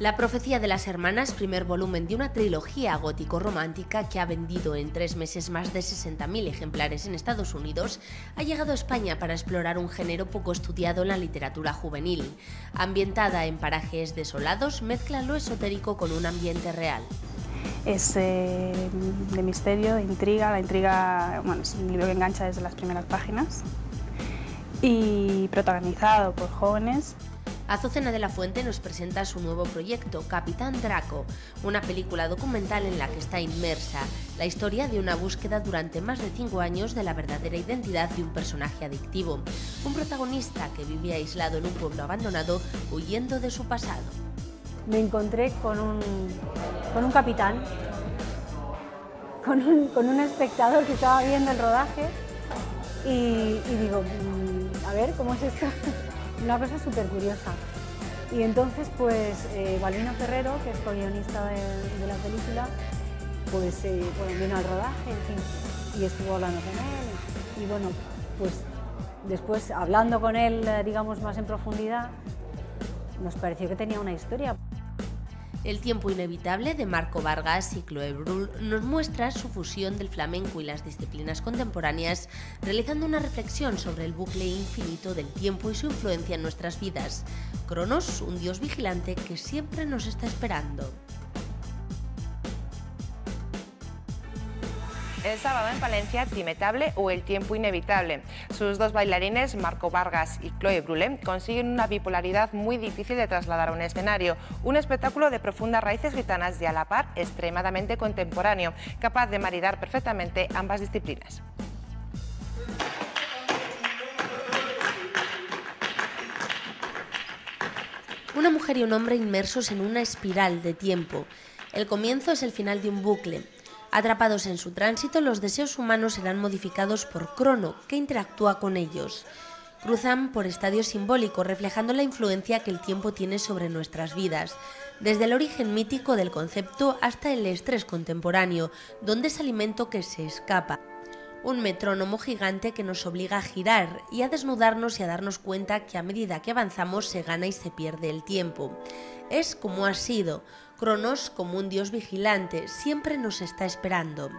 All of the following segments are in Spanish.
La profecía de las hermanas, primer volumen de una trilogía gótico-romántica que ha vendido en 3 meses más de 60.000 ejemplares en Estados Unidos, ha llegado a España para explorar un género poco estudiado en la literatura juvenil. Ambientada en parajes desolados, mezcla lo esotérico con un ambiente real. Es de misterio, de intriga. La intriga, bueno, es un libro que engancha desde las primeras páginas y protagonizado por jóvenes. Azucena de la Fuente nos presenta su nuevo proyecto, Capitán Draco, una película documental en la que está inmersa la historia de una búsqueda durante más de 5 años de la verdadera identidad de un personaje adictivo, un protagonista que vivía aislado en un pueblo abandonado huyendo de su pasado. Me encontré con un capitán, con un espectador que estaba viendo el rodaje y digo, a ver, ¿cómo es esto? Una cosa súper curiosa. Y entonces, pues, Balbino Ferrero, que es co-guionista de la película, pues, bueno, vino al rodaje, en fin, y estuvo hablando con él. Y bueno, pues, después, hablando con él, digamos, más en profundidad, nos pareció que tenía una historia. El tiempo inevitable, de Marco Vargas y Chloé Bruhl, nos muestra su fusión del flamenco y las disciplinas contemporáneas, realizando una reflexión sobre el bucle infinito del tiempo y su influencia en nuestras vidas. Cronos, un dios vigilante que siempre nos está esperando. El sábado en Palencia, Timetable o El tiempo inevitable. Sus dos bailarines, Marco Vargas y Chloé Bruhl, consiguen una bipolaridad muy difícil de trasladar a un escenario. Un espectáculo de profundas raíces gitanas y a la par extremadamente contemporáneo, capaz de maridar perfectamente ambas disciplinas. Una mujer y un hombre inmersos en una espiral de tiempo. El comienzo es el final de un bucle. Atrapados en su tránsito, los deseos humanos serán modificados por Crono, que interactúa con ellos. Cruzan por estadios simbólicos, reflejando la influencia que el tiempo tiene sobre nuestras vidas, desde el origen mítico del concepto hasta el estrés contemporáneo, donde es alimento que se escapa. Un metrónomo gigante que nos obliga a girar y a desnudarnos y a darnos cuenta que a medida que avanzamos se gana y se pierde el tiempo. Es como ha sido. Cronos, como un dios vigilante, siempre nos está esperando.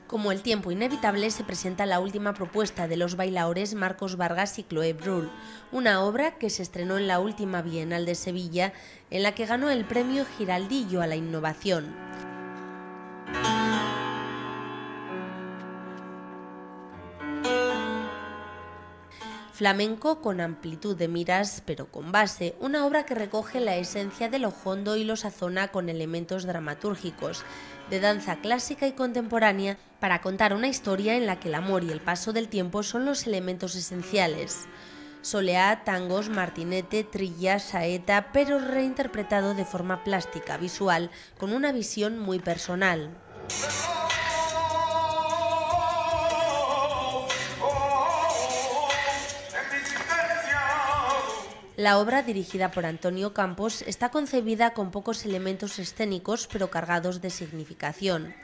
Como El tiempo inevitable, se presenta la última propuesta de los bailaores Marcos Vargas y Chloé Bruhl, una obra que se estrenó en la última Bienal de Sevilla, en la que ganó el premio Giraldillo a la innovación. Flamenco con amplitud de miras, pero con base, una obra que recoge la esencia de lo hondo y lo sazona con elementos dramatúrgicos, de danza clásica y contemporánea, para contar una historia en la que el amor y el paso del tiempo son los elementos esenciales. Soleá, tangos, martinete, trilla, saeta, pero reinterpretado de forma plástica, visual, con una visión muy personal. La obra, dirigida por Antonio Campos, está concebida con pocos elementos escénicos pero cargados de significación.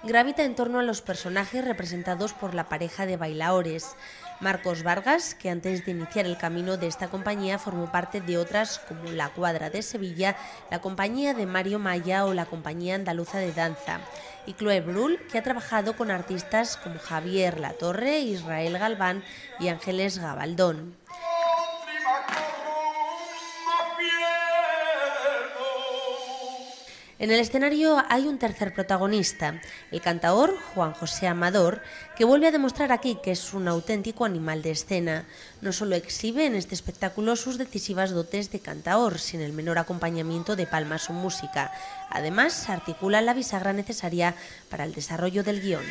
Gravita en torno a los personajes representados por la pareja de bailaores. Marcos Vargas, que antes de iniciar el camino de esta compañía formó parte de otras como La Cuadra de Sevilla, la compañía de Mario Maya o la Compañía Andaluza de Danza. Y Chloé Bruhl, que ha trabajado con artistas como Javier Latorre, Israel Galván y Ángeles Gabaldón. En el escenario hay un tercer protagonista, el cantaor Juan José Amador, que vuelve a demostrar aquí que es un auténtico animal de escena. No solo exhibe en este espectáculo sus decisivas dotes de cantaor, sin el menor acompañamiento de palmas o música. Además, articula la bisagra necesaria para el desarrollo del guión.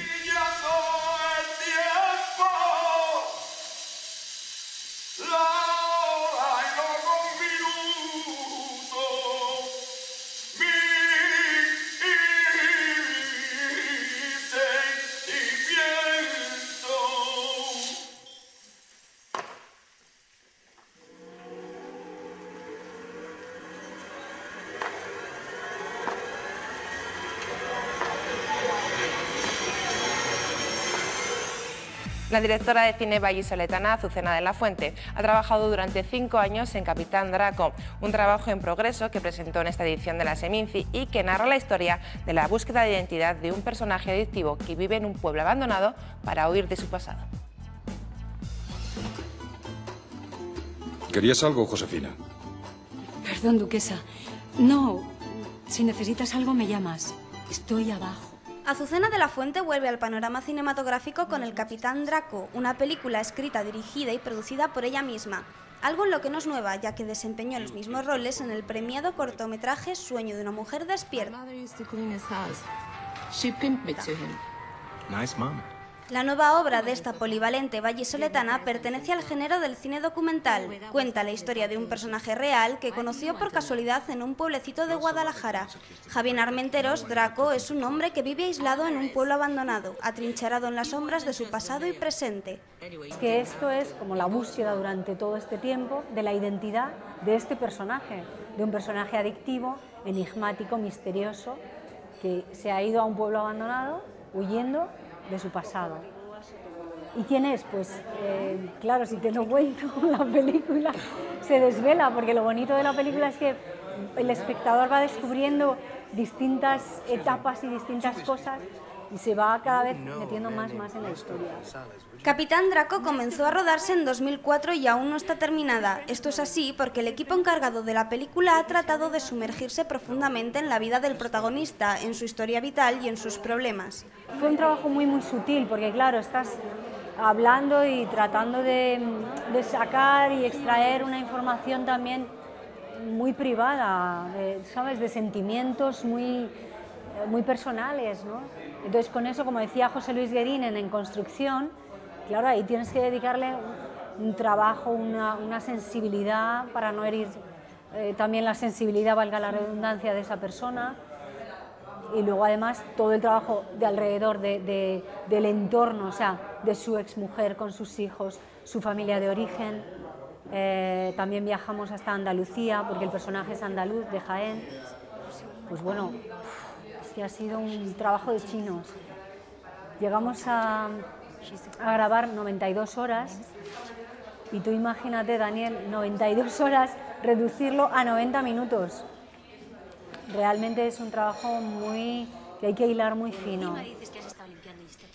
La directora de cine vallisoletana Azucena de la Fuente ha trabajado durante 5 años en Capitán Draco, un trabajo en progreso que presentó en esta edición de la Seminci y que narra la historia de la búsqueda de identidad de un personaje adictivo que vive en un pueblo abandonado para huir de su pasado. ¿Querías algo, Josefina? Perdón, duquesa. No, si necesitas algo me llamas. Estoy abajo. Azucena de la Fuente vuelve al panorama cinematográfico con El Capitán Draco, una película escrita, dirigida y producida por ella misma. Algo en lo que no es nueva, ya que desempeñó los mismos roles en el premiado cortometraje Sueño de una mujer despierta. La nueva obra de esta polivalente vallisoletana pertenece al género del cine documental. Cuenta la historia de un personaje real que conoció por casualidad en un pueblecito de Guadalajara. Javier Armenteros, Draco, es un hombre que vive aislado en un pueblo abandonado, atrincherado en las sombras de su pasado y presente. Es que esto es como la búsqueda durante todo este tiempo de la identidad de este personaje, de un personaje adictivo, enigmático, misterioso, que se ha ido a un pueblo abandonado huyendo de su pasado. ¿Y quién es? Pues claro, si te lo cuento, la película se desvela, porque lo bonito de la película es que el espectador va descubriendo distintas etapas y distintas cosas y se va cada vez metiendo más en la historia. Capitán Draco comenzó a rodarse en 2004 y aún no está terminada. Esto es así porque el equipo encargado de la película ha tratado de sumergirse profundamente en la vida del protagonista, en su historia vital y en sus problemas. Fue un trabajo muy muy porque claro, estás hablando y tratando de sacar y extraer una información también muy privada, ¿sabes? De sentimientos muy personales, ¿no? Entonces con eso, como decía José Luis Guerín en Construcción, claro, ahí tienes que dedicarle un trabajo, una sensibilidad para no herir también la sensibilidad, valga la redundancia, de esa persona. Y luego además todo el trabajo de alrededor del entorno, o sea, de su exmujer con sus hijos, su familia de origen. También viajamos hasta Andalucía, porque el personaje es andaluz, de Jaén. Pues bueno, es que ha sido un trabajo de chinos. Llegamos a grabar 92 horas y tú imagínate, Daniel, 92 horas, reducirlo a 90 minutos. Realmente es un trabajo que hay que hilar muy fino.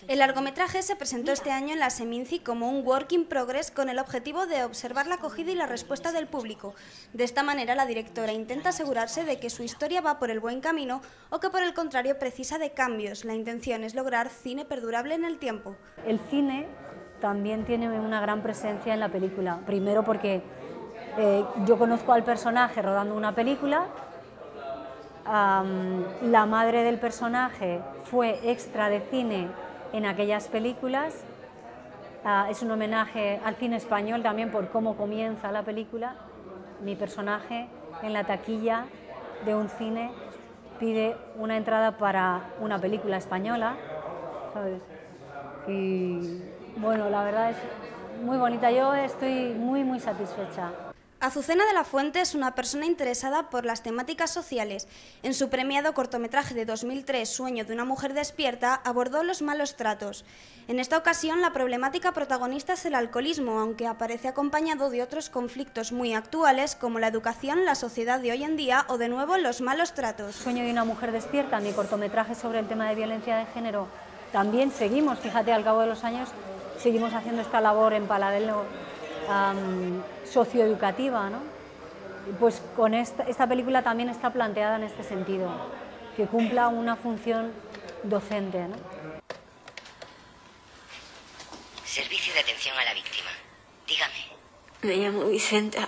El largometraje se presentó este año en la Seminci como un work in progress con el objetivo de observar la acogida y la respuesta del público. De esta manera, la directora intenta asegurarse de que su historia va por el buen camino o que, por el contrario, precisa de cambios. La intención es lograr cine perdurable en el tiempo. El cine también tiene una gran presencia en la película. Primero porque yo conozco al personaje rodando una película. La madre del personaje fue extra de cine en aquellas películas. Es un homenaje al cine español también por cómo comienza la película. Mi personaje en la taquilla de un cine pide una entrada para una película española, ¿sabes? Y bueno, la verdad es muy bonita. Yo estoy muy satisfecha. Azucena de la Fuente es una persona interesada por las temáticas sociales. En su premiado cortometraje de 2003, Sueño de una mujer despierta, abordó los malos tratos. En esta ocasión, la problemática protagonista es el alcoholismo, aunque aparece acompañado de otros conflictos muy actuales, como la educación, la sociedad de hoy en día o, de nuevo, los malos tratos. Sueño de una mujer despierta, mi cortometraje sobre el tema de violencia de género, también seguimos, fíjate, al cabo de los años, seguimos haciendo esta labor en paralelo socioeducativa, ¿no? Pues con esta película también está planteada en este sentido, que cumpla una función docente, ¿no? Servicio de atención a la víctima. Dígame. Me llamo Vicenta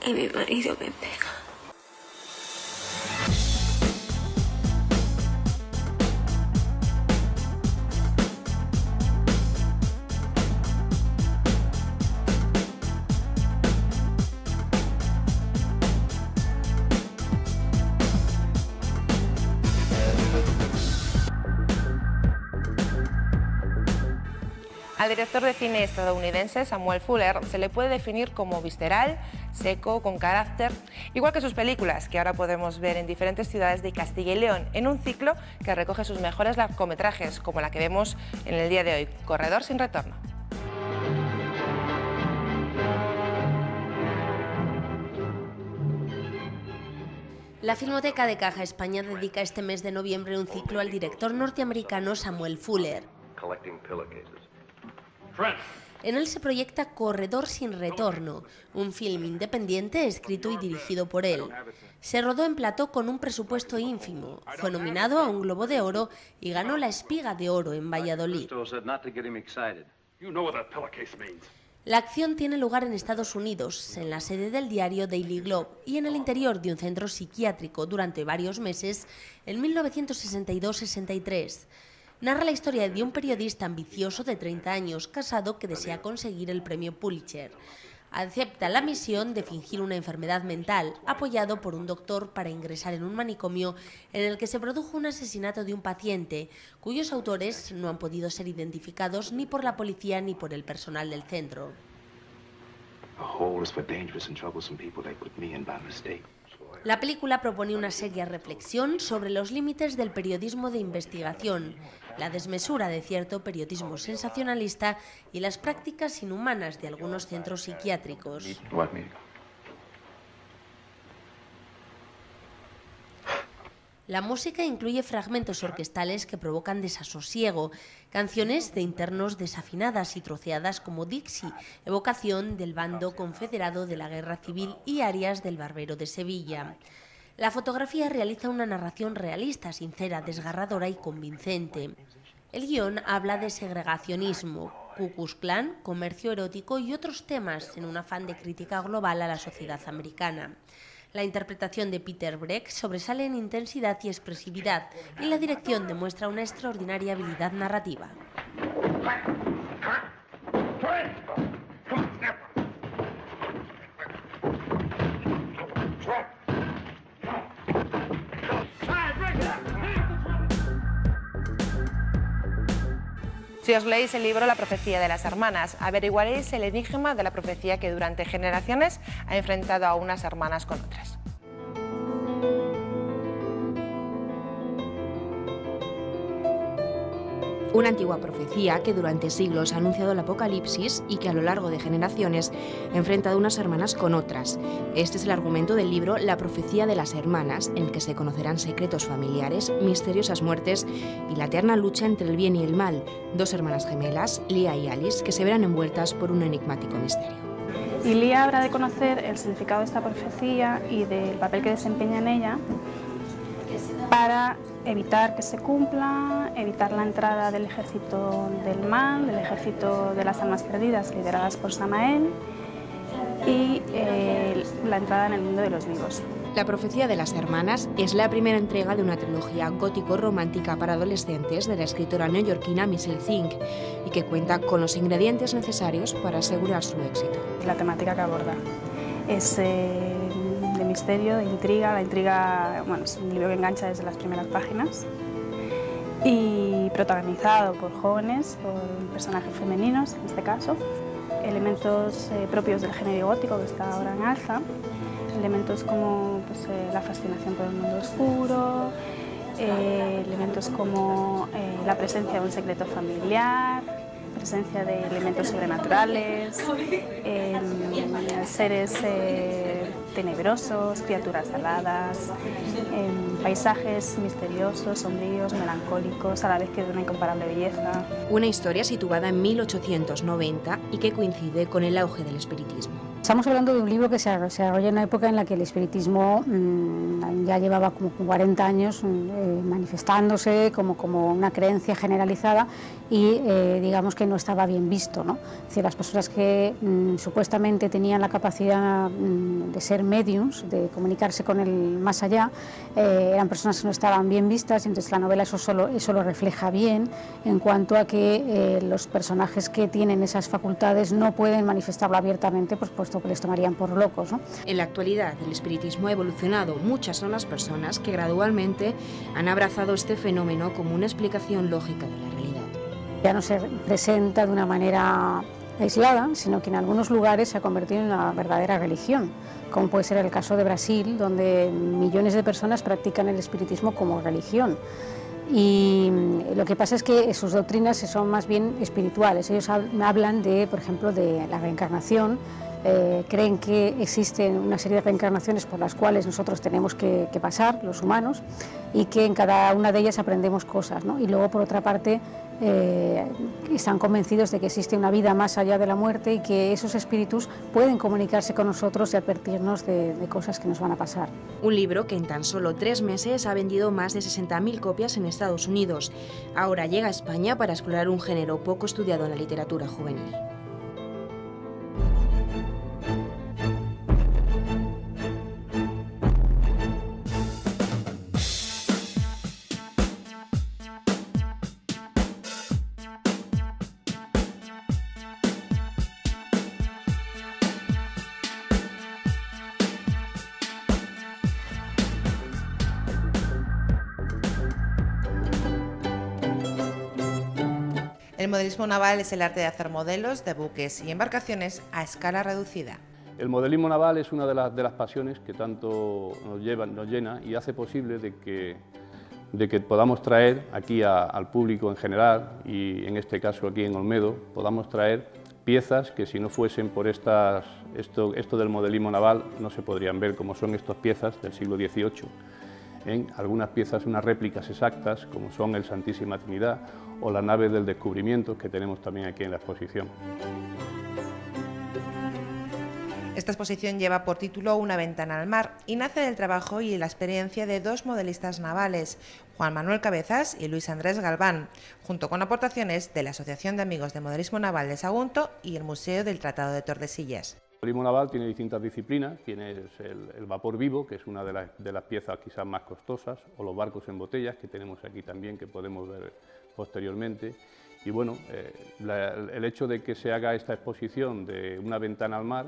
y mi marido me pega. Al director de cine estadounidense Samuel Fuller se le puede definir como visceral, seco, con carácter, igual que sus películas, que ahora podemos ver en diferentes ciudades de Castilla y León, en un ciclo que recoge sus mejores largometrajes, como la que vemos en el día de hoy, Corredor sin retorno. La Filmoteca de Caja España dedica este mes de noviembre un ciclo al director norteamericano Samuel Fuller. En él se proyecta Corredor sin retorno, un film independiente escrito y dirigido por él. Se rodó en plató con un presupuesto ínfimo, fue nominado a un Globo de Oro y ganó la Espiga de Oro en Valladolid. La acción tiene lugar en Estados Unidos, en la sede del diario Daily Globe y en el interior de un centro psiquiátrico durante varios meses en 1962-63. Narra la historia de un periodista ambicioso de 30 años, casado, que desea conseguir el premio Pulitzer. Acepta la misión de fingir una enfermedad mental, apoyado por un doctor para ingresar en un manicomio en el que se produjo un asesinato de un paciente, cuyos autores no han podido ser identificados ni por la policía ni por el personal del centro. La película propone una seria reflexión sobre los límites del periodismo de investigación, la desmesura de cierto periodismo sensacionalista y las prácticas inhumanas de algunos centros psiquiátricos. La música incluye fragmentos orquestales que provocan desasosiego, canciones de internos desafinadas y troceadas como Dixie, evocación del bando confederado de la Guerra Civil, y arias del Barbero de Sevilla. La fotografía realiza una narración realista, sincera, desgarradora y convincente. El guión habla de segregacionismo, Ku Klux Klan, comercio erótico y otros temas en un afán de crítica global a la sociedad americana. La interpretación de Peter Breck sobresale en intensidad y expresividad, y la dirección demuestra una extraordinaria habilidad narrativa. Si os leéis el libro La profecía de las hermanas, averiguaréis el enigma de la profecía que durante generaciones ha enfrentado a unas hermanas con otras. Una antigua profecía que durante siglos ha anunciado el apocalipsis y que a lo largo de generaciones ha enfrentado unas hermanas con otras. Este es el argumento del libro La profecía de las hermanas, en el que se conocerán secretos familiares, misteriosas muertes y la eterna lucha entre el bien y el mal. Dos hermanas gemelas, Leah y Alice, que se verán envueltas por un enigmático misterio. Y Leah habrá de conocer el significado de esta profecía y del papel que desempeña en ella para evitar que se cumpla, evitar la entrada del ejército del mal, del ejército de las almas perdidas lideradas por Samael, y la entrada en el mundo de los vivos. La profecía de las hermanas es la primera entrega de una trilogía gótico-romántica para adolescentes de la escritora neoyorquina Michelle Zink y que cuenta con los ingredientes necesarios para asegurar su éxito. La temática que aborda es de misterio, de intriga. La intriga, bueno, es un libro que engancha desde las primeras páginas y protagonizado por jóvenes, por personajes femeninos en este caso, elementos propios del género gótico que está ahora en alza, elementos como pues, la fascinación por el mundo oscuro, elementos como la presencia de un secreto familiar, presencia de elementos sobrenaturales, seres tenebrosos, criaturas aladas, paisajes misteriosos, sombríos, melancólicos, a la vez que de una incomparable belleza. Una historia situada en 1890 y que coincide con el auge del espiritismo. Estamos hablando de un libro que se desarrolla en una época en la que el espiritismo ya llevaba como 40 años manifestándose como una creencia generalizada y digamos que no estaba bien visto, ¿no? Es decir, las personas que supuestamente tenían la capacidad de ser mediums, de comunicarse con el más allá, eran personas que no estaban bien vistas, y entonces la novela eso lo refleja bien en cuanto a que los personajes que tienen esas facultades no pueden manifestarlo abiertamente, pues puesto que les tomarían por locos, ¿no? En la actualidad, el espiritismo ha evolucionado. Muchas son las personas que gradualmente han abrazado este fenómeno como una explicación lógica de la realidad. Ya no se presenta de una manera aislada, sino que en algunos lugares se ha convertido en una verdadera religión, como puede ser el caso de Brasil, donde millones de personas practican el espiritismo como religión. Y lo que pasa es que sus doctrinas son más bien espirituales. Ellos hablan de, por ejemplo, de la reencarnación. Creen que existen una serie de reencarnaciones por las cuales nosotros tenemos que pasar, los humanos, y que en cada una de ellas aprendemos cosas, ¿no? Y luego, por otra parte, están convencidos de que existe una vida más allá de la muerte y que esos espíritus pueden comunicarse con nosotros y advertirnos de cosas que nos van a pasar. Un libro que en tan solo 3 meses ha vendido más de 60.000 copias en Estados Unidos. Ahora llega a España para explorar un género poco estudiado en la literatura juvenil. El modelismo naval es el arte de hacer modelos de buques y embarcaciones a escala reducida. El modelismo naval es una de las pasiones que tanto nos llena y hace posible de que podamos traer aquí al público en general, y en este caso aquí en Olmedo, podamos traer piezas que si no fuesen por esto del modelismo naval no se podrían ver, como son estas piezas del siglo XVIII. En algunas piezas, unas réplicas exactas, como son el Santísima Trinidad o la nave del Descubrimiento, que tenemos también aquí en la exposición. Esta exposición lleva por título Una ventana al mar y nace del trabajo y la experiencia de 2 modelistas navales, Juan Manuel Cabezas y Luis Andrés Galván, junto con aportaciones de la Asociación de Amigos de Modelismo Naval de Sagunto y el Museo del Tratado de Tordesillas. El modelismo naval tiene distintas disciplinas, tiene el vapor vivo, que es una de las piezas quizás más costosas, o los barcos en botellas, que tenemos aquí también, que podemos ver posteriormente. Y bueno, el hecho de que se haga esta exposición de Una ventana al mar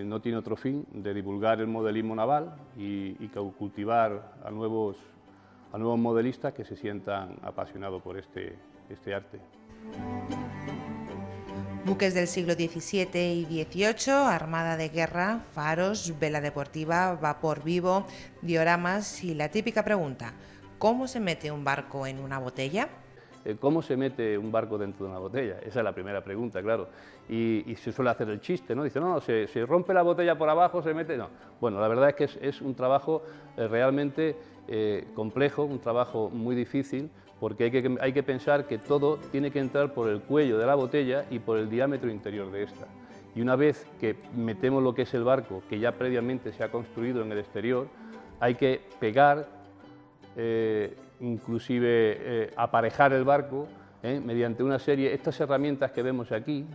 no tiene otro fin de divulgar el modelismo naval y cultivar a nuevos modelistas que se sientan apasionados por este arte. Buques del siglo XVII y XVIII, armada de guerra, faros, vela deportiva, vapor vivo, dioramas y la típica pregunta: ¿cómo se mete un barco en una botella? ¿Cómo se mete un barco dentro de una botella? Esa es la primera pregunta, claro. Y se suele hacer el chiste, ¿no? Dice, no, se rompe la botella por abajo, se mete... No. Bueno, la verdad es que es un trabajo realmente complejo, un trabajo muy difícil, porque hay que pensar que todo tiene que entrar por el cuello de la botella y por el diámetro interior de esta. Y una vez que metemos lo que es el barco, que ya previamente se ha construido en el exterior, hay que pegar, inclusive aparejar el barco mediante una serie. Estas herramientas que vemos aquí,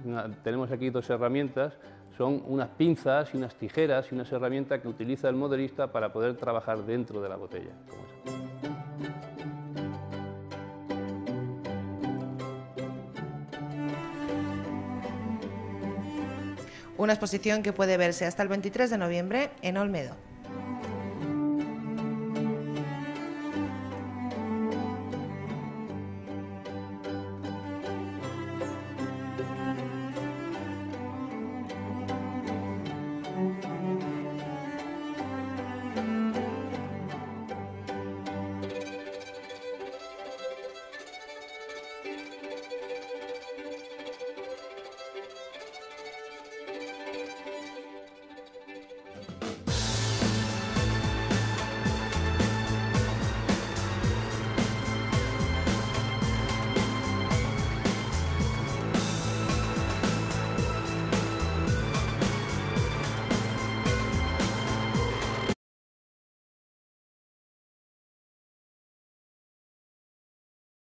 tenemos aquí 2 herramientas, son unas pinzas y unas tijeras y unas herramientas que utiliza el modelista para poder trabajar dentro de la botella. Una exposición que puede verse hasta el 23 de noviembre en Olmedo.